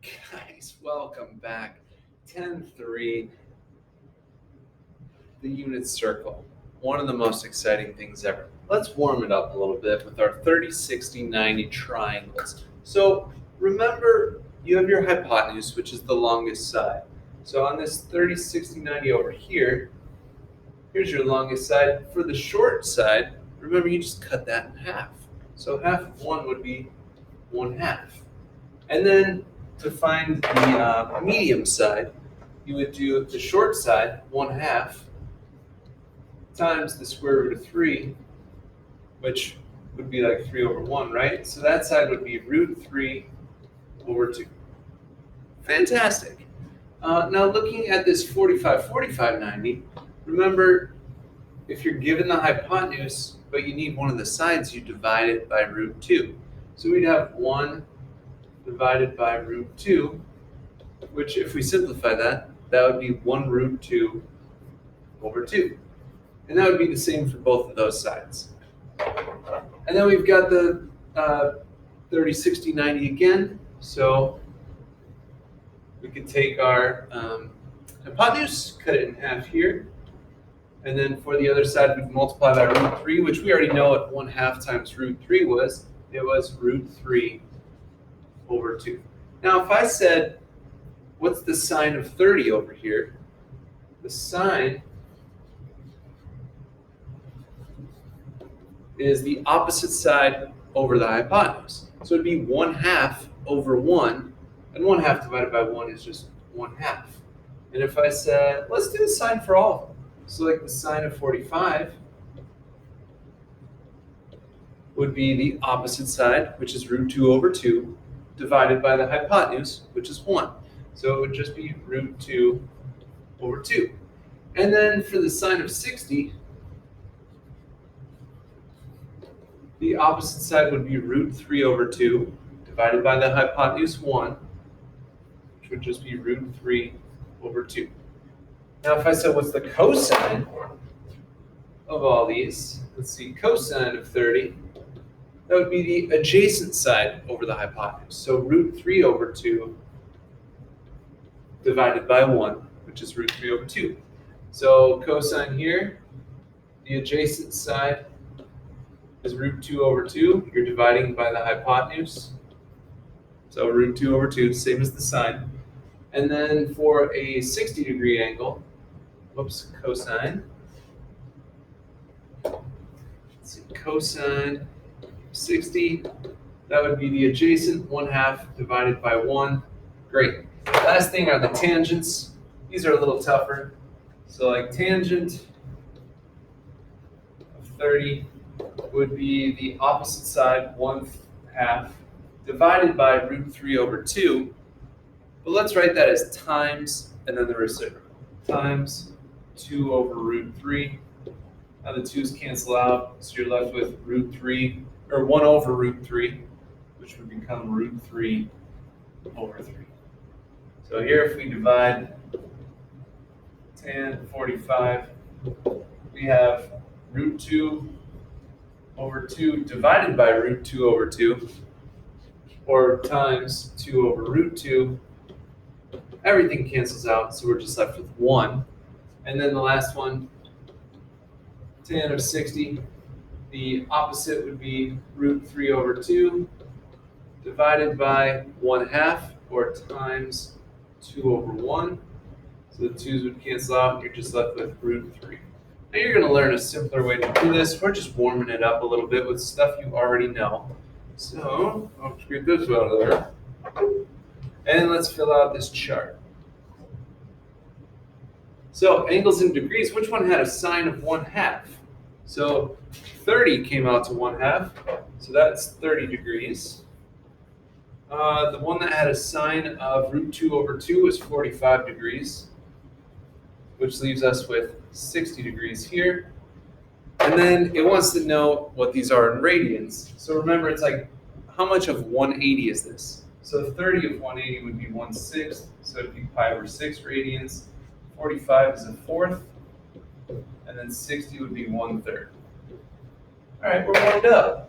Guys, welcome back. 10-3, the unit circle. One of the most exciting things ever. Let's warm it up a little bit with our 30, 60, 90 triangles. So remember, you have your hypotenuse, which is the longest side. So on this 30, 60, 90 over here, here's your longest side. For the short side, remember you just cut that in half. So half of one would be 1/2. And then to find the medium side, you would do the short side, 1/2, times the square root of 3, which would be like 3/1, right? So that side would be √3/2. Fantastic. Now looking at this 45, 45, 90, remember, if you're given the hypotenuse, but you need one of the sides, you divide it by √2. So we'd have 1 divided by √2, which if we simplify that, that would be 1√2/2. And that would be the same for both of those sides. And then we've got the 30, 60, 90 again. So we could take our hypotenuse, cut it in half here. And then for the other side, we'd multiply by √3, which we already know what 1/2 times √3 was. It was √3/2. Now, if I said, what's the sine of 30 over here? The sine is the opposite side over the hypotenuse. So it'd be 1/2 over 1, and 1/2 divided by 1 is just 1/2. And if I said, let's do the sine for all of them. So like the sine of 45 would be the opposite side, which is √2/2, divided by the hypotenuse, which is 1. So it would just be √2/2. And then for the sine of 60, the opposite side would be √3/2, divided by the hypotenuse 1, which would just be √3/2. Now if I said, what's the cosine of all these? Let's see, cosine of 30, that would be the adjacent side over the hypotenuse. So √3/2 divided by 1, which is √3/2. So cosine here, the adjacent side is √2/2. You're dividing by the hypotenuse. So √2/2, same as the sine. And then for a 60-degree angle, cosine. Let's see, cosine 60, that would be the adjacent 1/2 divided by 1. Great. Last thing are the tangents. These are a little tougher. So like tangent of 30 would be the opposite side, 1/2, divided by √3/2. But let's write that as times and then the reciprocal. Times 2/√3. Now the 2's cancel out, so you're left with √3, or 1/√3, which would become √3/3. So here if we divide tan 45, we have √2/2 divided by √2/2, or times 2/√2. Everything cancels out, so we're just left with 1. And then the last one, tan of 60, the opposite would be √3/2 divided by 1/2, or times 2/1. So the 2's would cancel out, and you're just left with √3. Now you're going to learn a simpler way to do this. We're just warming it up a little bit with stuff you already know. So I'll just get this out of there. And let's fill out this chart. So angles in degrees, which one had a sine of 1/2? So 30 came out to 1/2, so that's 30 degrees. The one that had a sine of √2/2 was 45 degrees, which leaves us with 60 degrees here. And then it wants to know what these are in radians. So remember, it's like, how much of 180 is this? So 30 of 180 would be 1/6, so it'd be pi/6 radians. 45 is 1/4, and then 60 would be 1/3. All right, we're warmed up.